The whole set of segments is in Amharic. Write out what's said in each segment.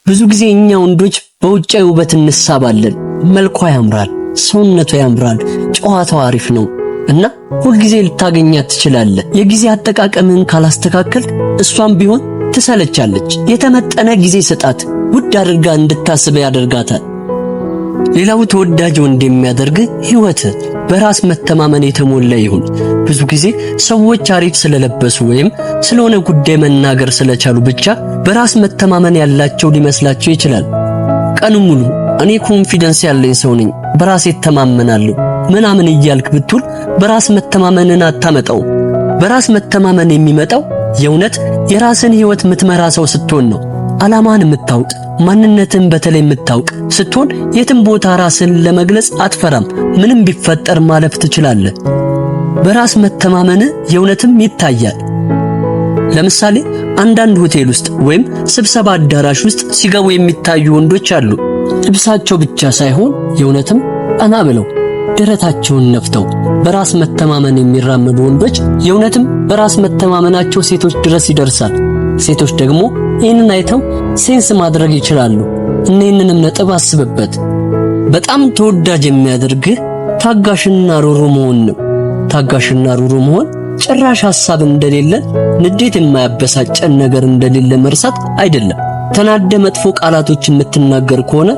ብዙ ጊዜ እኛ ወንዶች በውጫዊ ውበት እንሳባለን። መልኳ ያምራል፣ ሰውነቷ ያምራል፣ ጨዋታው አሪፍ ነው እና ሁልጊዜ ልታገኛት ትችላለህ። የጊዜ አጠቃቀምን ካላስተካከል እሷም ቢሆን ትሰለቻለች። የተመጠነ ጊዜ ስጣት፣ ውድ አድርጋ እንድታስብ ያደርጋታል። ሌላው ተወዳጅ ወንድ የሚያደርግ ህይወት በራስ መተማመን የተሞላ ይሁን። ብዙ ጊዜ ሰዎች አሪፍ ስለለበሱ ወይም ስለሆነ ጉዳይ መናገር ስለቻሉ ብቻ በራስ መተማመን ያላቸው ሊመስላቸው ይችላል። ቀኑ ሙሉ እኔ ኮንፊደንስ ያለኝ ሰው ነኝ፣ በራሴ እተማመናለሁ ምናምን እያልክ ብትል በራስ መተማመንን አታመጣው። በራስ መተማመን የሚመጣው የእውነት የራስን ህይወት የምትመራ ሰው ስትሆን ነው። ዓላማን የምታውቅ ማንነትን በተለይ የምታውቅ ስትሆን የትም ቦታ ራስን ለመግለጽ አትፈራም። ምንም ቢፈጠር ማለፍ ትችላለህ። በራስ መተማመን የእውነትም ይታያል። ለምሳሌ አንዳንድ ሆቴል ውስጥ ወይም ስብሰባ አዳራሽ ውስጥ ሲገቡ የሚታዩ ወንዶች አሉ። ልብሳቸው ብቻ ሳይሆን የእውነትም ቀና ብለው ደረታቸውን ነፍተው በራስ መተማመን የሚራመዱ ወንዶች የእውነትም በራስ መተማመናቸው ሴቶች ድረስ ይደርሳል። ሴቶች ደግሞ ይህንን አይተው ሴንስ ማድረግ ይችላሉ። እነዚህንም ነጥብ አስብበት። በጣም ተወዳጅ የሚያደርግህ ታጋሽና ሩሩ መሆን ነው። ታጋሽና ሩሩ መሆን ጭራሽ ሐሳብ እንደሌለ፣ ንዴት የማያበሳጨን ነገር እንደሌለ መርሳት አይደለም። ተናደ መጥፎ ቃላቶች የምትናገር ከሆነ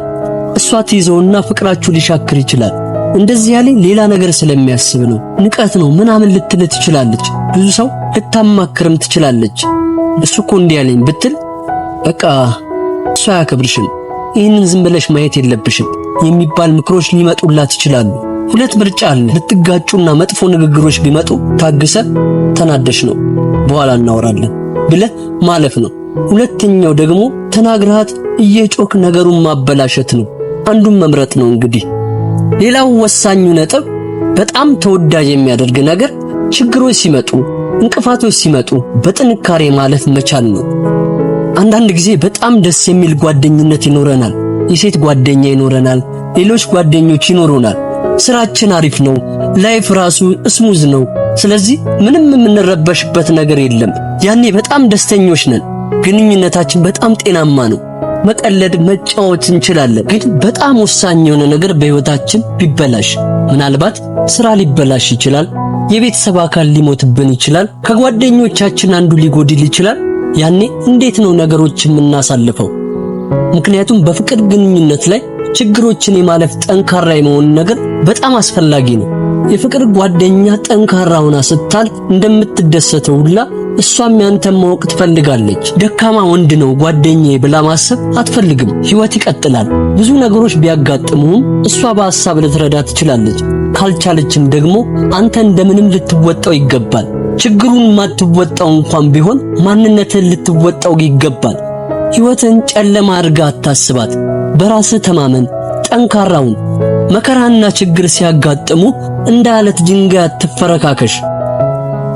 እሷ ትይዘውና ፍቅራችሁ ሊሻክር ይችላል። እንደዚህ ያለ ሌላ ነገር ስለሚያስብ ነው፣ ንቀት ነው ምናምን ልትል ትችላለች። ብዙ ሰው ልታማክርም ትችላለች። እሱ እኮ እንዲህ ያለኝ ብትል በቃ እሱ አያከብርሽም፣ ይህንን ዝም ብለሽ ማየት የለብሽም የሚባል ምክሮች ሊመጡላት ይችላሉ። ሁለት ምርጫ አለ። ልትጋጩና መጥፎ ንግግሮች ቢመጡ ታግሰ ተናደሽ ነው በኋላ እናወራለን ብለህ ማለፍ ነው። ሁለተኛው ደግሞ ተናግራት እየጮክ ነገሩን ማበላሸት ነው። አንዱን መምረጥ ነው እንግዲህ። ሌላው ወሳኙ ነጥብ በጣም ተወዳጅ የሚያደርግ ነገር ችግሮች ሲመጡ፣ እንቅፋቶች ሲመጡ በጥንካሬ ማለፍ መቻል ነው። አንዳንድ ጊዜ በጣም ደስ የሚል ጓደኝነት ይኖረናል። የሴት ጓደኛ ይኖረናል፣ ሌሎች ጓደኞች ይኖሩናል። ስራችን አሪፍ ነው፣ ላይፍ ራሱ ስሙዝ ነው። ስለዚህ ምንም የምንረበሽበት ነገር የለም። ያኔ በጣም ደስተኞች ነን። ግንኙነታችን በጣም ጤናማ ነው። መቀለድ መጫወት እንችላለን። ግን በጣም ወሳኝ የሆነ ነገር በህይወታችን ቢበላሽ፣ ምናልባት ስራ ሊበላሽ ይችላል፣ የቤተሰብ አካል ሊሞትብን ይችላል፣ ከጓደኞቻችን አንዱ ሊጎድል ይችላል። ያኔ እንዴት ነው ነገሮችን የምናሳልፈው? ምክንያቱም በፍቅር ግንኙነት ላይ ችግሮችን የማለፍ ጠንካራ የመሆን ነገር በጣም አስፈላጊ ነው። የፍቅር ጓደኛ ጠንካራ ሆና ስታልፍ እንደምትደሰተው ሁላ እሷም ያንተን ማወቅ ትፈልጋለች። ደካማ ወንድ ነው ጓደኛዬ ብላ ማሰብ አትፈልግም። ህይወት ይቀጥላል። ብዙ ነገሮች ቢያጋጥሙም እሷ በሐሳብ ልትረዳ ትችላለች። ካልቻለችም ደግሞ አንተ እንደምንም ልትወጣው ይገባል። ችግሩን ማትወጣው እንኳን ቢሆን ማንነትን ልትወጣው ይገባል። ህይወትን ጨለማ አድርጋ አታስባት። በራስህ ተማመን፣ ጠንካራውን። መከራና ችግር ሲያጋጥሙ እንደ አለት ድንጋይ አትፈረካከሽ።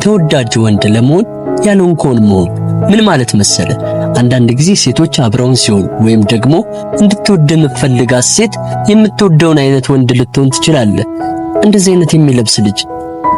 ተወዳጅ ወንድ ለመሆን ያልሆንከውን መሆን ምን ማለት መሰለ? አንዳንድ ጊዜ ሴቶች አብረውን ሲሆን ወይም ደግሞ እንድትወድ የምትፈልጋት ሴት የምትወደውን አይነት ወንድ ልትሆን ትችላለህ። እንደዚህ አይነት የሚለብስ ልጅ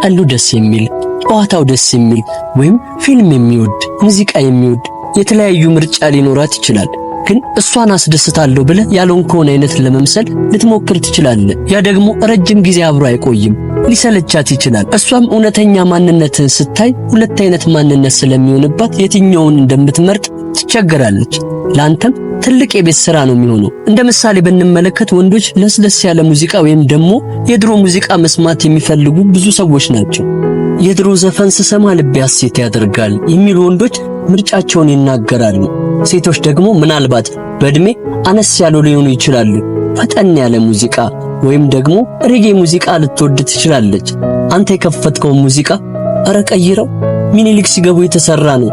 አሉ፣ ደስ የሚል ጨዋታው ደስ የሚል ወይም ፊልም የሚወድ ሙዚቃ የሚወድ የተለያዩ ምርጫ ሊኖራት ይችላል። ግን እሷን አስደስታለሁ ብለህ ያልሆንከውን አይነት ለመምሰል ልትሞክር ትችላለህ። ያ ደግሞ ረጅም ጊዜ አብሮ አይቆይም፣ ሊሰለቻት ይችላል። እሷም እውነተኛ ማንነትን ስታይ ሁለት አይነት ማንነት ስለሚሆንባት የትኛውን እንደምትመርጥ ትቸገራለች። ለአንተም ትልቅ የቤት ስራ ነው የሚሆነው። እንደ ምሳሌ ብንመለከት ወንዶች ለስለስ ያለ ሙዚቃ ወይም ደግሞ የድሮ ሙዚቃ መስማት የሚፈልጉ ብዙ ሰዎች ናቸው። የድሮ ዘፈን ስሰማ ልቤ ሐሴት ያደርጋል የሚሉ ወንዶች ምርጫቸውን ይናገራሉ። ሴቶች ደግሞ ምናልባት በእድሜ አነስ ያሉ ሊሆኑ ይችላሉ። ፈጠን ያለ ሙዚቃ ወይም ደግሞ ሬጌ ሙዚቃ ልትወድ ትችላለች። አንተ የከፈትከው ሙዚቃ አረ ቀይረው፣ ሚኒሊክ ሲገቡ የተሰራ ነው፣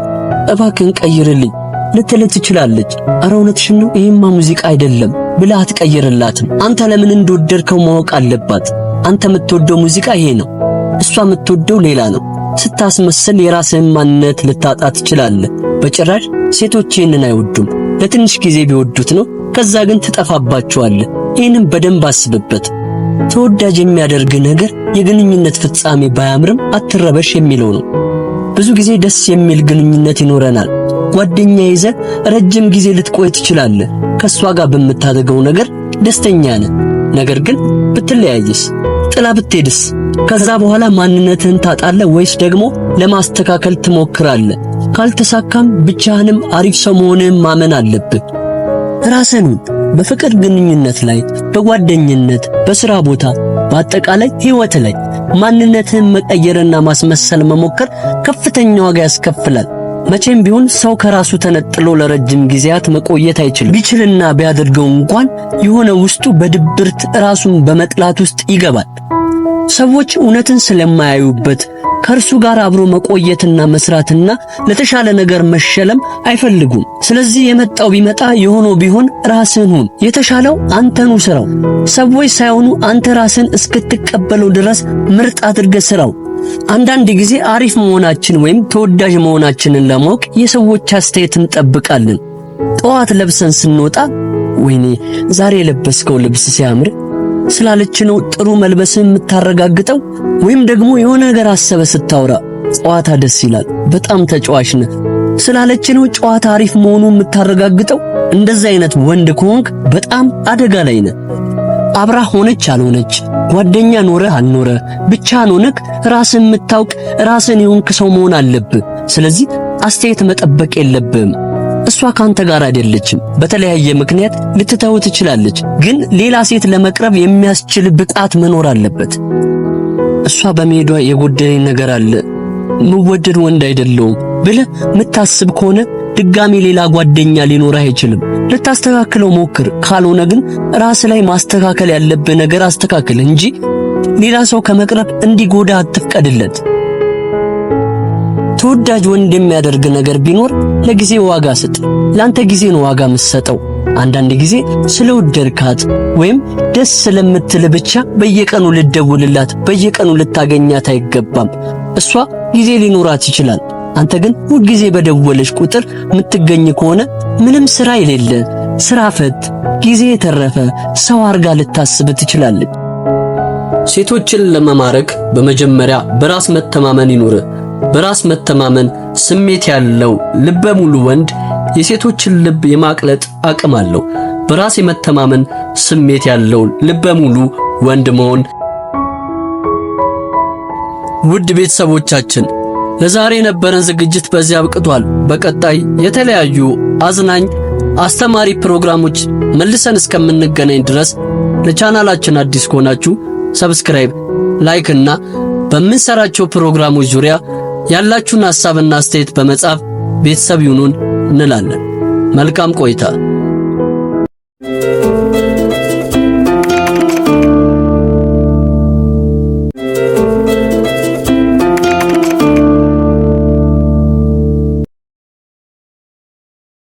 እባክህን ቀይርልኝ ልትል ትችላለች። አረ እውነትሽን ነው፣ ይሄማ ሙዚቃ አይደለም ብላ አትቀይርላትም። አንተ ለምን እንደወደድከው ማወቅ አለባት። አንተ የምትወደው ሙዚቃ ይሄ ነው፣ እሷ የምትወደው ሌላ ነው። ስታስመስል የራስህን ማንነት ልታጣ ትችላለህ። በጭራሽ ሴቶች ይህንን አይወዱም። ለትንሽ ጊዜ ቢወዱት ነው፣ ከዛ ግን ትጠፋባቸዋለህ። ይህንን በደንብ አስብበት። ተወዳጅ የሚያደርግ ነገር የግንኙነት ፍጻሜ ባያምርም አትረበሽ የሚለው ነው። ብዙ ጊዜ ደስ የሚል ግንኙነት ይኖረናል። ጓደኛ ይዘህ ረጅም ጊዜ ልትቆይ ትችላለህ። ከሷ ጋር በምታደርገው ነገር ደስተኛ ነህ። ነገር ግን ብትለያይስ? ጥላ ብትሄድስ? ከዛ በኋላ ማንነትህን ታጣለህ ወይስ ደግሞ ለማስተካከል ትሞክራለህ? ካልተሳካም ብቻህንም አሪፍ ሰው መሆንህን ማመን አለብህ። ራስህን በፍቅር ግንኙነት ላይ፣ በጓደኝነት፣ በሥራ ቦታ፣ በአጠቃላይ ሕይወት ላይ ማንነትህን መቀየርና ማስመሰል መሞከር ከፍተኛ ዋጋ ያስከፍላል። መቼም ቢሆን ሰው ከራሱ ተነጥሎ ለረጅም ጊዜያት መቆየት አይችልም። ቢችልና ቢያደርገው እንኳን የሆነ ውስጡ በድብርት ራሱን በመጥላት ውስጥ ይገባል። ሰዎች እውነትን ስለማያዩበት ከእርሱ ጋር አብሮ መቆየትና መስራትና ለተሻለ ነገር መሸለም አይፈልጉም። ስለዚህ የመጣው ቢመጣ የሆነው ቢሆን ራስህን ሁን። የተሻለው አንተኑ ስራው። ሰዎች ሳይሆኑ አንተ ራስህን እስክትቀበለው ድረስ ምርጥ አድርገህ ስራው። አንዳንድ ጊዜ አሪፍ መሆናችን ወይም ተወዳጅ መሆናችንን ለማወቅ የሰዎች አስተያየት እንጠብቃለን። ጠዋት ለብሰን ስንወጣ ወይኔ ዛሬ የለበስከው ልብስ ሲያምር ስላለች ነው ጥሩ መልበስን የምታረጋግጠው? ወይም ደግሞ የሆነ ነገር አሰበ ስታወራ ጨዋታ ደስ ይላል በጣም ተጫዋች ነህ ስላለች ነው ጨዋታ አሪፍ መሆኑን የምታረጋግጠው? እንደዛ አይነት ወንድ ከሆንክ በጣም አደጋ ላይ ነህ። አብራ ሆነች አልሆነች፣ ጓደኛ ኖረህ አልኖረህ፣ ብቻህን ሆነህ ራስን የምታውቅ ራስን የሆንክ ሰው መሆን አለብህ። ስለዚህ አስተያየት መጠበቅ የለብህም። እሷ ካንተ ጋር አይደለችም። በተለያየ ምክንያት ልትተው ትችላለች፣ ግን ሌላ ሴት ለመቅረብ የሚያስችል ብቃት መኖር አለበት። እሷ በመሄዷ የጎደለኝ ነገር አለ፣ ምወደድ ወንድ አይደለሁም ብለህ የምታስብ ከሆነ ድጋሚ ሌላ ጓደኛ ሊኖርህ አይችልም። ልታስተካክለው ሞክር። ካልሆነ ግን ራስ ላይ ማስተካከል ያለብህ ነገር አስተካክል እንጂ ሌላ ሰው ከመቅረብ እንዲጎዳ አትፍቀድለት። ተወዳጅ ወንድ የሚያደርግ ነገር ቢኖር ለጊዜ ዋጋ ስጥ። ላንተ ጊዜ ነው ዋጋ የምትሰጠው። አንዳንድ ጊዜ ስለወደድካት ወይም ደስ ስለምትል ብቻ በየቀኑ ልደውልላት፣ በየቀኑ ልታገኛት አይገባም። እሷ ጊዜ ሊኖራት ይችላል። አንተ ግን ሁል ጊዜ በደወለሽ ቁጥር የምትገኝ ከሆነ ምንም ስራ የሌለ ስራ ፈት ጊዜ የተረፈ ሰው አርጋ ልታስብ ትችላለች። ሴቶችን ለመማረክ በመጀመሪያ በራስ መተማመን ይኑር። በራስ መተማመን ስሜት ያለው ልበ ሙሉ ወንድ የሴቶችን ልብ የማቅለጥ አቅም አለው። በራስ የመተማመን ስሜት ያለው ልበ ሙሉ ወንድ መሆን። ውድ ቤተሰቦቻችን ለዛሬ የነበረን ዝግጅት በዚህ አብቅቷል። በቀጣይ የተለያዩ አዝናኝ አስተማሪ ፕሮግራሞች መልሰን እስከምንገናኝ ድረስ ለቻናላችን አዲስ ከሆናችሁ ሰብስክራይብ፣ ላይክ እና በምንሰራቸው ፕሮግራሞች ዙሪያ ያላችሁን ሐሳብና አስተያየት በመጻፍ ቤተሰብ ይሁኑን እንላለን። መልካም ቆይታ።